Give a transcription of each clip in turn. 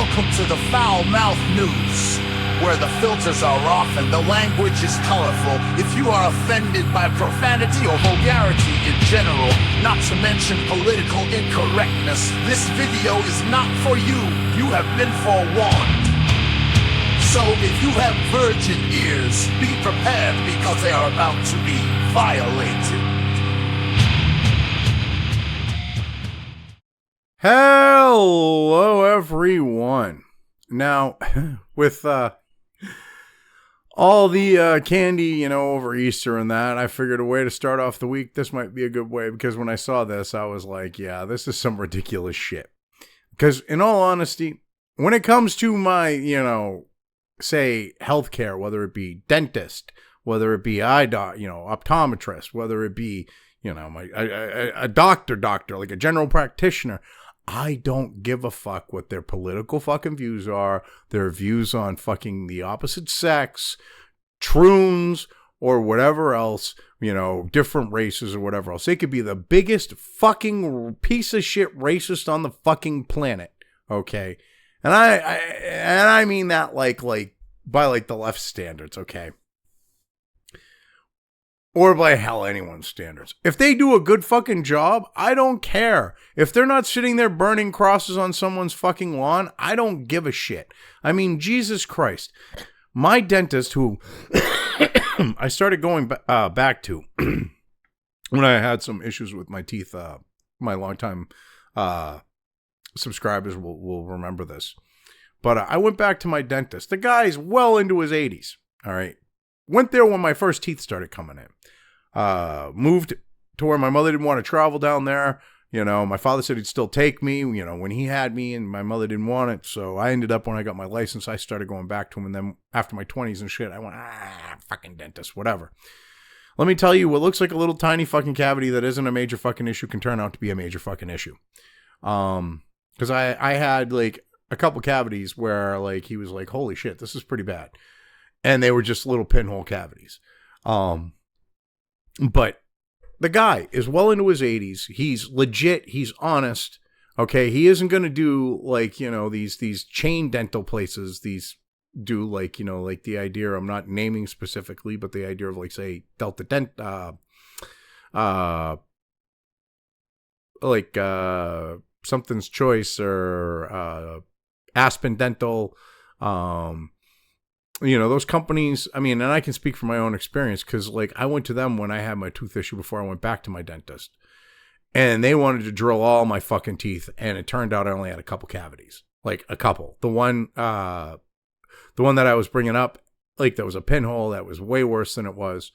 Welcome to the Foul Mouth News, where the filters are off and the language is colorful. If you are offended by profanity or vulgarity in general, not to mention political incorrectness, this video is not for you. You have been forewarned. So if you have virgin ears, be prepared because they are about to be violated. Hello, everyone. Now, with all the candy, over Easter and that, I figured a way to start off the week, this might be a good way, because when I saw this, I was like, yeah, this is some ridiculous shit. Because in all honesty, when it comes to my, say, healthcare, whether it be dentist, whether it be optometrist, whether it be, a doctor, like a general practitioner, I don't give a fuck what their political fucking views are, their views on fucking the opposite sex, troons, or whatever else, different races or whatever else. They could be the biggest fucking piece of shit racist on the fucking planet, okay? And I mean that like by the left standards, okay? Or by hell anyone's standards. If they do a good fucking job, I don't care. If they're not sitting there burning crosses on someone's fucking lawn, I don't give a shit. I mean, Jesus Christ. My dentist, who I started going back to when I had some issues with my teeth, my longtime subscribers will remember this. But I went back to my dentist. The guy's well into his 80s, all right? Went there when my first teeth started coming in. Moved to where my mother didn't want to travel down there. My father said he'd still take me, when he had me, and my mother didn't want it. So I ended up, when I got my license, I started going back to him. And then after my 20s and shit, I went, fucking dentist, whatever. Let me tell you, what looks like a little tiny fucking cavity that isn't a major fucking issue can turn out to be a major fucking issue. Because I had like a couple cavities where like he was like, holy shit, this is pretty bad. And they were just little pinhole cavities. But the guy is well into his 80s. He's legit. He's honest. Okay. He isn't going to do like, these chain dental places. These do like, like the idea, I'm not naming specifically, but the idea of like, say, Delta Dent, Something's Choice or, Aspen Dental, those companies, I mean, and I can speak from my own experience because, like, I went to them when I had my tooth issue before I went back to my dentist. And they wanted to drill all my fucking teeth, and it turned out I only had a couple cavities. Like, a couple. The one that I was bringing up, like, there was a pinhole that was way worse than it was,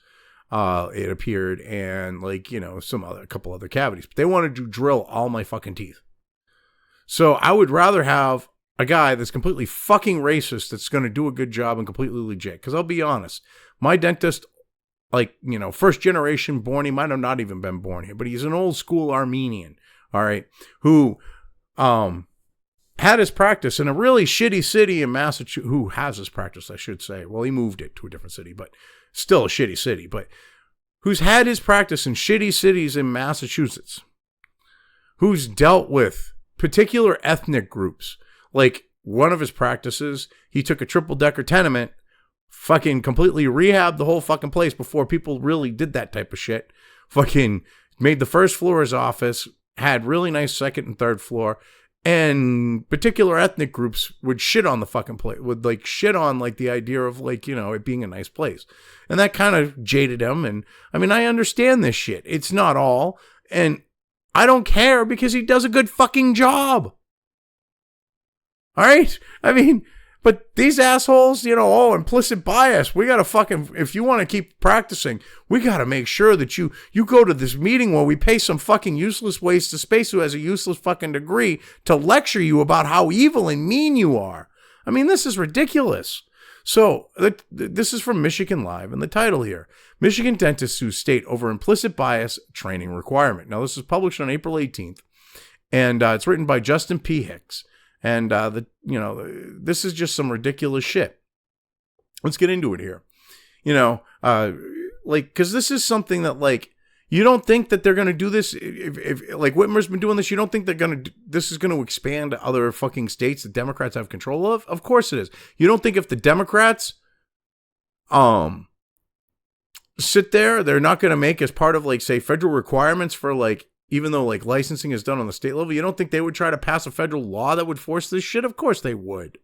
it appeared, and, like, a couple other cavities. But they wanted to drill all my fucking teeth. So I would rather have a guy that's completely fucking racist that's going to do a good job and completely legit. Because I'll be honest, my dentist, like, first generation born, he might have not even been born here, but he's an old school Armenian, all right, who had his practice in a really shitty city in Massachusetts, who has his practice, I should say. Well, he moved it to a different city, but still a shitty city, but who's had his practice in shitty cities in Massachusetts, who's dealt with particular ethnic groups. Like, one of his practices, he took a triple-decker tenement, fucking completely rehabbed the whole fucking place before people really did that type of shit. Fucking made the first floor his office, had really nice second and third floor, and particular ethnic groups would shit on the fucking place, would, like, shit on, like, the idea of, like, it being a nice place. And that kind of jaded him, and, I mean, I understand this shit. It's not all, and I don't care because he does a good fucking job. All right? I mean, but these assholes, implicit bias. We got to fucking, if you want to keep practicing, we got to make sure that you go to this meeting where we pay some fucking useless waste of space who has a useless fucking degree to lecture you about how evil and mean you are. I mean, this is ridiculous. So this is from Michigan Live, and the title here, Michigan dentists sue state over implicit bias training requirement. Now, this is published on April 18th, and it's written by Justin P. Hicks. And, this is just some ridiculous shit. Let's get into it here. Because this is something that, like, You don't think that they're going to do this? If like Whitmer's been doing this, you don't think this is going to expand to other fucking states that Democrats have control of? Of course it is. You don't think if the Democrats sit there, they're not going to make as part of like, say, federal requirements for like, even though like licensing is done on the state level, you don't think they would try to pass a federal law that would force this shit? Of course they would.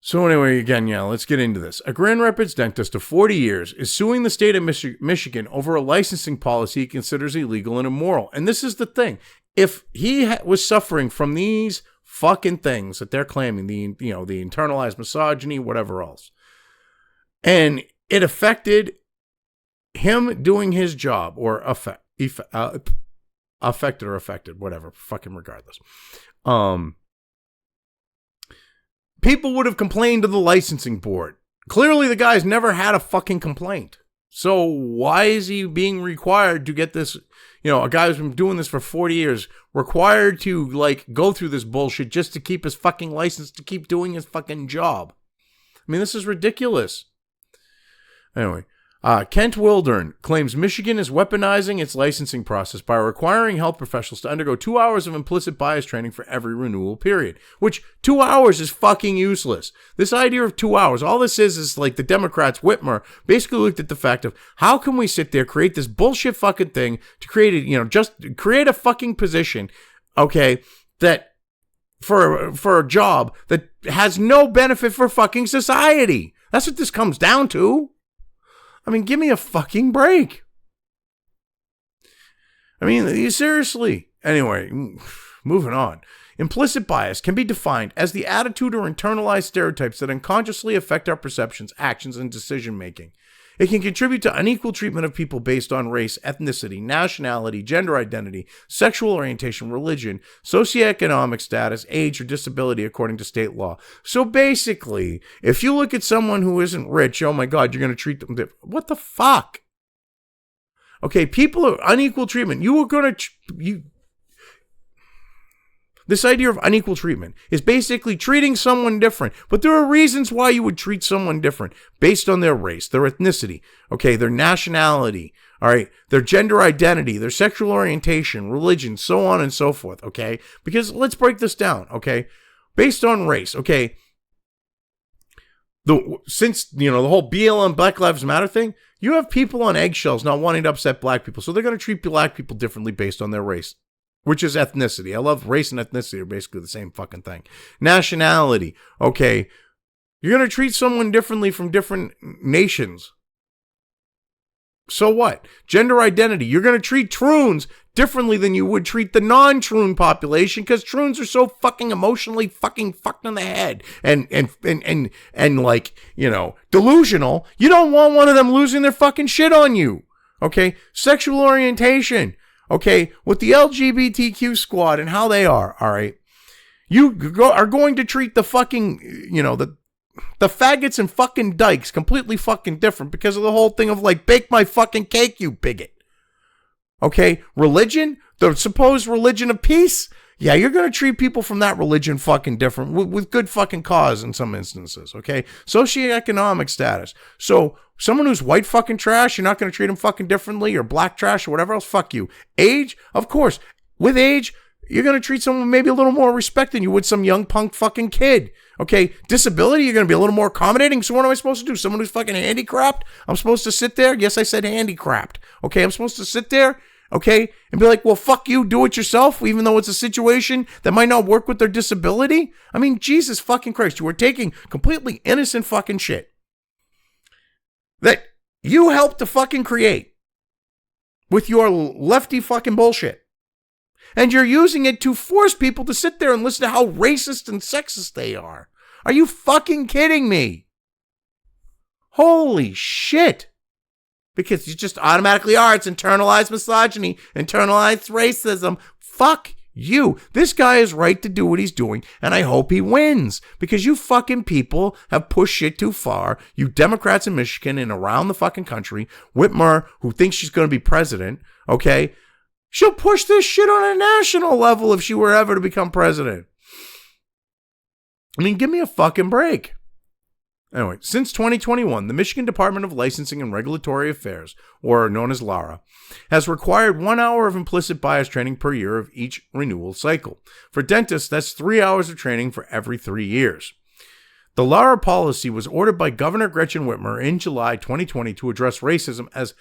So anyway, again, yeah, let's get into this. A Grand Rapids dentist of 40 years is suing the state of Michigan over a licensing policy he considers illegal and immoral. And this is the thing. If he was suffering from these fucking things that they're claiming, the internalized misogyny, whatever else, and it affected him doing his job, or affected, whatever, fucking regardless. People would have complained to the licensing board. Clearly, the guy's never had a fucking complaint. So why is he being required to get this? A guy who's been doing this for 40 years, required to like go through this bullshit just to keep his fucking license, to keep doing his fucking job. I mean, this is ridiculous. Anyway, Kent Wildern claims Michigan is weaponizing its licensing process by requiring health professionals to undergo 2 hours of implicit bias training for every renewal period, which 2 hours is fucking useless. This idea of 2 hours, all this is like the Democrats, Whitmer, basically looked at the fact of how can we sit there, create this bullshit fucking thing to create just create a fucking position, okay, that for a job that has no benefit for fucking society. That's what this comes down to. I mean, give me a fucking break. I mean, seriously. Anyway, moving on. Implicit bias can be defined as the attitude or internalized stereotypes that unconsciously affect our perceptions, actions, and decision-making. It can contribute to unequal treatment of people based on race, ethnicity, nationality, gender identity, sexual orientation, religion, socioeconomic status, age, or disability according to state law. So basically, if you look at someone who isn't rich, oh my God, you're going to treat them different. What the fuck? Okay, people are unequal treatment. This idea of unequal treatment is basically treating someone different. But there are reasons why you would treat someone different based on their race, their ethnicity, okay, their nationality, all right, their gender identity, their sexual orientation, religion, so on and so forth, okay? Because let's break this down, okay? Based on race, okay? Since the whole BLM, Black Lives Matter thing, you have people on eggshells not wanting to upset black people. So they're going to treat black people differently based on their race, which is ethnicity. I love race and ethnicity are basically the same fucking thing. Nationality. Okay. You're going to treat someone differently from different nations. So what? Gender identity. You're going to treat troons differently than you would treat the non-troon population because troons are so fucking emotionally fucking fucked in the head and like, delusional. You don't want one of them losing their fucking shit on you. Okay? Sexual orientation. Okay, with the LGBTQ squad and how they are, all right, you are going to treat the fucking, the faggots and fucking dykes completely fucking different because of the whole thing of like, bake my fucking cake, you bigot. Okay, religion, the supposed religion of peace, yeah, you're going to treat people from that religion fucking different with good fucking cause in some instances, okay? Socioeconomic status. So someone who's white fucking trash, you're not going to treat them fucking differently, or black trash or whatever else, fuck you. Age, of course. With age, you're going to treat someone maybe a little more respect than you would some young punk fucking kid. Okay, disability, you're going to be a little more accommodating. So what am I supposed to do? Someone who's fucking handicapped? I'm supposed to sit there? Yes, I said handicapped. Okay, I'm supposed to sit there? Okay, and be like, well, fuck you, do it yourself, even though it's a situation that might not work with their disability? I mean, Jesus fucking Christ, you are taking completely innocent fucking shit that you helped to fucking create with your lefty fucking bullshit. And you're using it to force people to sit there and listen to how racist and sexist they are. Are you fucking kidding me? Holy shit. Because you just automatically are. It's internalized misogyny, internalized racism. Fuck you. This guy is right to do what he's doing, and I hope he wins. Because you fucking people have pushed shit too far. You Democrats in Michigan and around the fucking country. Whitmer, who thinks she's going to be president, okay? She'll push this shit on a national level if she were ever to become president. I mean, give me a fucking break. Anyway, since 2021, the Michigan Department of Licensing and Regulatory Affairs, or known as LARA, has required 1 hour of implicit bias training per year of each renewal cycle. For dentists, that's 3 hours of training for every 3 years. The LARA policy was ordered by Governor Gretchen Whitmer in July 2020 to address racism as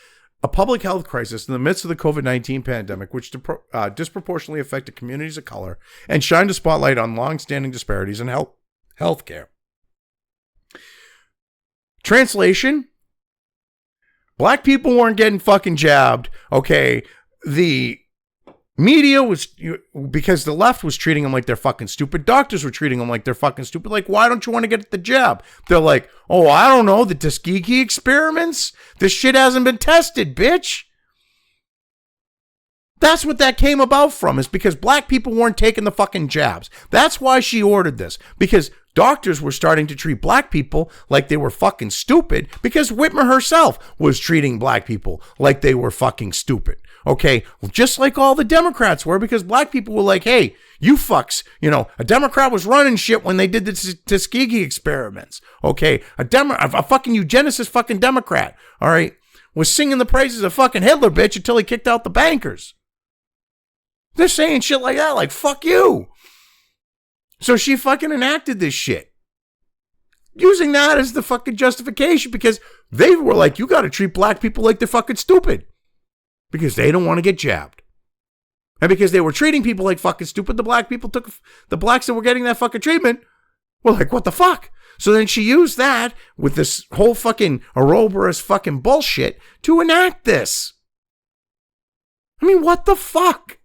a public health crisis in the midst of the COVID-19 pandemic, which disproportionately affected communities of color and shined a spotlight on long-standing disparities in health care. Translation: black people weren't getting fucking jabbed. Okay, the media was, because the left was treating them like they're fucking stupid. Doctors were treating them like they're fucking stupid. Like, why don't you want to get the jab? They're like, oh, I don't know, the Tuskegee experiments? This shit hasn't been tested, bitch. That's what that came about from, is because black people weren't taking the fucking jabs. That's why she ordered this, because doctors were starting to treat black people like they were fucking stupid, because Whitmer herself was treating black people like they were fucking stupid. Okay, just like all the Democrats were, because black people were like, hey, you fucks, a Democrat was running shit when they did the Tuskegee experiments. Okay, a fucking eugenicist fucking Democrat, all right, was singing the praises of fucking Hitler, bitch, until he kicked out the bankers. They're saying shit like that, like, fuck you. So she fucking enacted this shit, using that as the fucking justification, because they were like, you got to treat black people like they're fucking stupid, because they don't want to get jabbed. And because they were treating people like fucking stupid, the blacks that were getting that fucking treatment were like, what the fuck? So then she used that with this whole fucking Ouroboros fucking bullshit to enact this. I mean, what the fuck?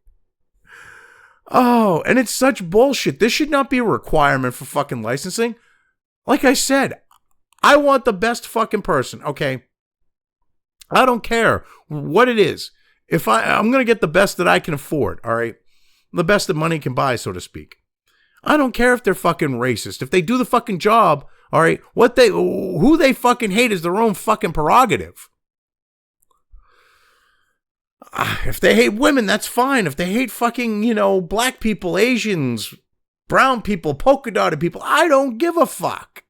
Oh, and it's such bullshit. This should not be a requirement for fucking licensing. Like I said, I want the best fucking person, okay? I don't care what it is. If I'm going to get the best that I can afford, all right? The best that money can buy, so to speak. I don't care if they're fucking racist. If they do the fucking job, all right, who they fucking hate is their own fucking prerogative. If they hate women, that's fine. If they hate fucking, black people, Asians, brown people, polka dotted people, I don't give a fuck.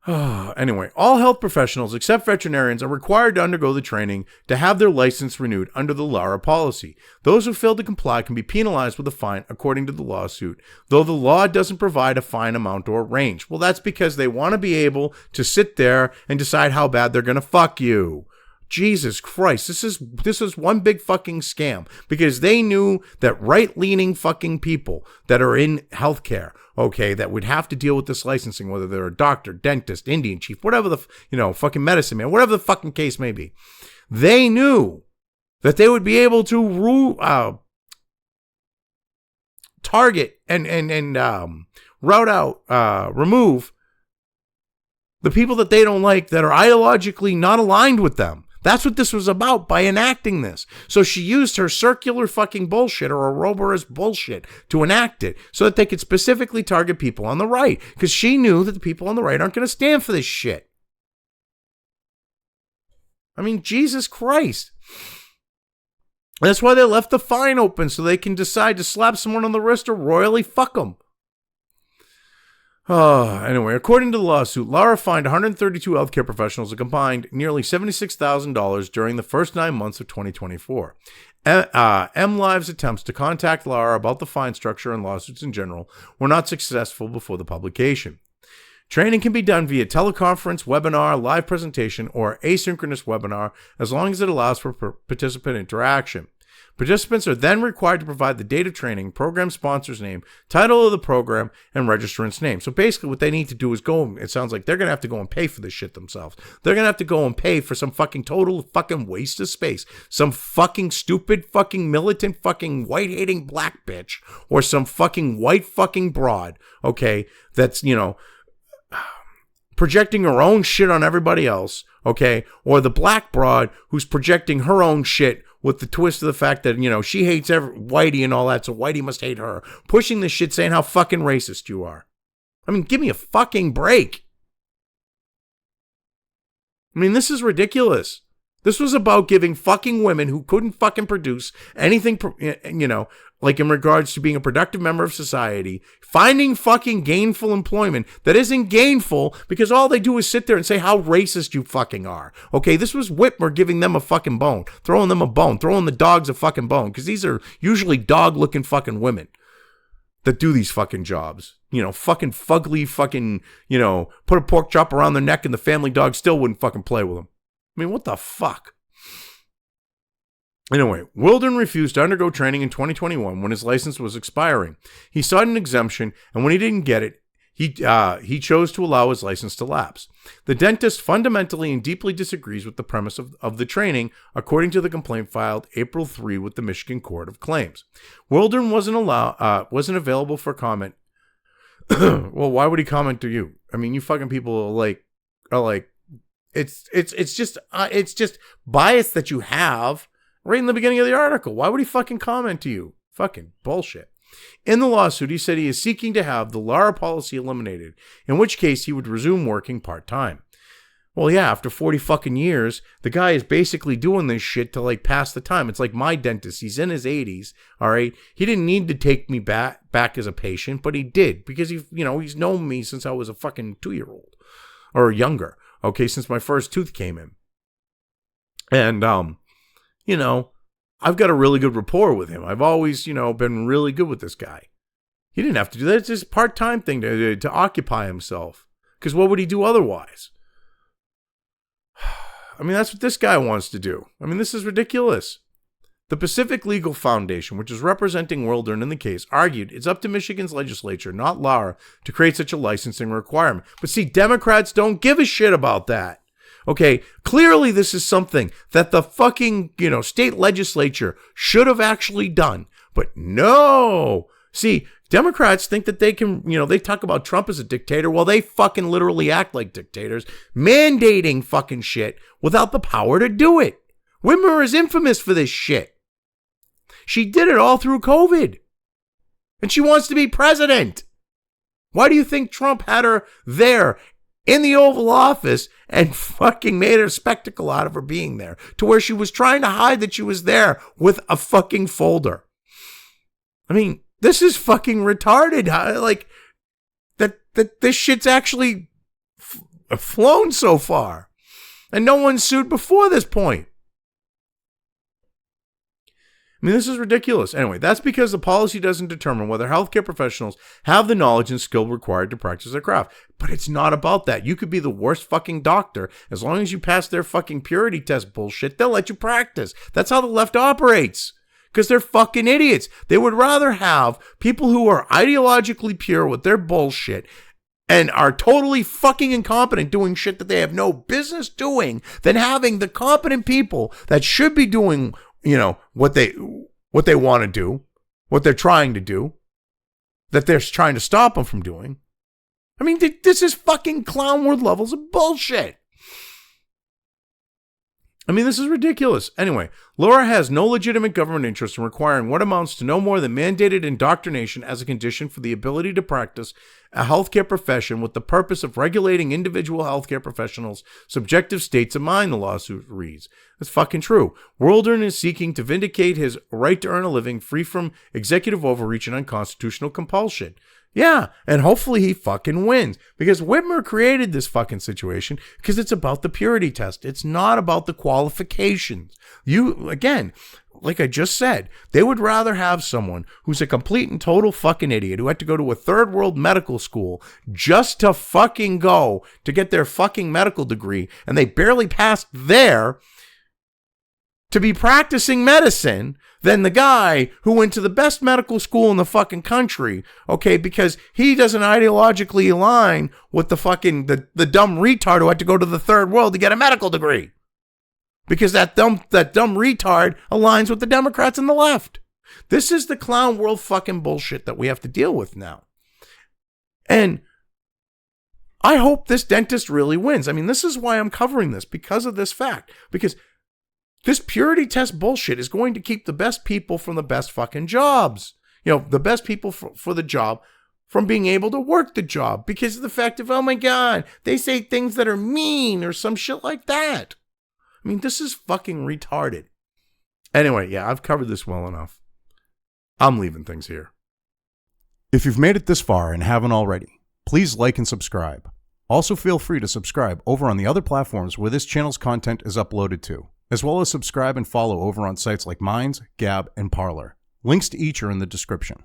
Anyway, all health professionals except veterinarians are required to undergo the training to have their license renewed under the LARA policy. Those who fail to comply can be penalized with a fine according to the lawsuit, though the law doesn't provide a fine amount or range. Well, that's because they want to be able to sit there and decide how bad they're going to fuck you. Jesus Christ, this is one big fucking scam, because they knew that right-leaning fucking people that are in healthcare, okay, that would have to deal with this licensing, whether they're a doctor, dentist, Indian chief, whatever the, fucking medicine man, whatever the fucking case may be, they knew that they would be able to target and route out, remove the people that they don't like, that are ideologically not aligned with them. That's what this was about by enacting this. So she used her circular fucking bullshit, or Ouroboros bullshit, to enact it so that they could specifically target people on the right, because she knew that the people on the right aren't going to stand for this shit. I mean, Jesus Christ. That's why they left the fine open, so they can decide to slap someone on the wrist or royally fuck them. Anyway, according to the lawsuit, LARA fined 132 healthcare professionals a combined nearly $76,000 during the first 9 months of 2024. MLive's attempts to contact LARA about the fine structure and lawsuits in general were not successful before the publication. Training can be done via teleconference, webinar, live presentation, or asynchronous webinar, as long as it allows for participant interaction. Participants are then required to provide the date of training, program sponsor's name, title of the program, and registrant's name. So basically what they need to do is it sounds like they're going to have to go and pay for this shit themselves. They're going to have to go and pay for some fucking total fucking waste of space. Some fucking stupid fucking militant fucking white-hating black bitch, or some fucking white fucking broad, okay, that's, projecting her own shit on everybody else, okay, or the black broad who's projecting her own shit with the twist of the fact that, she hates Whitey and all that, so Whitey must hate her. Pushing this shit, saying how fucking racist you are. I mean, give me a fucking break. I mean, this is ridiculous. This was about giving fucking women who couldn't fucking produce anything, like in regards to being a productive member of society, finding fucking gainful employment that isn't gainful because all they do is sit there and say how racist you fucking are. Okay, this was Whitmer giving them a fucking bone, throwing them a bone, throwing the dogs a fucking bone, because these are usually dog-looking fucking women that do these fucking jobs. Fucking fugly fucking, put a pork chop around their neck and the family dog still wouldn't fucking play with them. I mean, what the fuck? Anyway, Wildern refused to undergo training in 2021 when his license was expiring. He sought an exemption, and when he didn't get it, he chose to allow his license to lapse. The dentist fundamentally and deeply disagrees with the premise of the training, according to the complaint filed April 3 with the Michigan Court of Claims. Wildern wasn't available for comment. Well, why would he comment to you? I mean, you fucking people are like, it's just bias that you have right in the beginning of the article. Why would he fucking comment to you? Fucking bullshit. In the lawsuit, he said he is seeking to have the LARA policy eliminated, in which case he would resume working part-time. Well, yeah, after 40 fucking years, the guy is basically doing this shit to pass the time. It's like my dentist. He's in his 80s, all right? He didn't need to take me back as a patient, but he did because he's known me since I was a fucking 2-year-old or younger. Okay, since my first tooth came in. And, I've got a really good rapport with him. I've always, been really good with this guy. He didn't have to do that. It's just a part-time thing to occupy himself. Because what would he do otherwise? I mean, that's what this guy wants to do. I mean, this is ridiculous. The Pacific Legal Foundation, which is representing Wildern in the case, argued it's up to Michigan's legislature, not LARA, to create such a licensing requirement. But see, Democrats don't give a shit about that. Okay, clearly this is something that the fucking, state legislature should have actually done. But no. See, Democrats think that they can, they talk about Trump as a dictator. Well, they fucking literally act like dictators, mandating fucking shit without the power to do it. Whitmer is infamous for this shit. She did it all through COVID. And she wants to be president. Why do you think Trump had her there in the Oval Office and fucking made a spectacle out of her being there, to where she was trying to hide that she was there with a fucking folder? I mean, this is fucking retarded. That this shit's actually flown so far. And no one sued before this point. I mean, this is ridiculous. Anyway, that's because the policy doesn't determine whether healthcare professionals have the knowledge and skill required to practice their craft. But it's not about that. You could be the worst fucking doctor. As long as you pass their fucking purity test bullshit, they'll let you practice. That's how the left operates. Because they're fucking idiots. They would rather have people who are ideologically pure with their bullshit and are totally fucking incompetent doing shit that they have no business doing than having the competent people that should be doing what they want to do, what they're trying to do, that they're trying to stop them from doing. I mean, this is fucking clown world levels of bullshit. I mean, this is ridiculous. Anyway, Laura has no legitimate government interest in requiring what amounts to no more than mandated indoctrination as a condition for the ability to practice a healthcare profession with the purpose of regulating individual healthcare professionals' subjective states of mind, the lawsuit reads. That's fucking true. Wildern is seeking to vindicate his right to earn a living free from executive overreach and unconstitutional compulsion. Yeah, and hopefully he fucking wins. Because Whitmer created this fucking situation because it's about the purity test. It's not about the qualifications. Again, like I just said, they would rather have someone who's a complete and total fucking idiot who had to go to a third world medical school just to fucking go to get their fucking medical degree, and they barely passed there, to be practicing medicine than the guy who went to the best medical school in the fucking country, okay, because he doesn't ideologically align with the fucking, the dumb retard who had to go to the third world to get a medical degree. Because that dumb retard aligns with the Democrats and the left. This is the clown world fucking bullshit that we have to deal with now. And I hope this dentist really wins. I mean, this is why I'm covering this, because of this fact. Because this purity test bullshit is going to keep the best people from the best fucking jobs. The best people for the job from being able to work the job because of the fact of, oh my God, they say things that are mean or some shit like that. I I mean, this is fucking retarded. Anyway, yeah, I've covered this well enough. I'm leaving things here. If you've made it this far and haven't already, please like and subscribe. Also feel free to subscribe over on the other platforms where this channel's content is uploaded to, as well as subscribe and follow over on sites like Minds, Gab, and Parler. Links to each are in the description.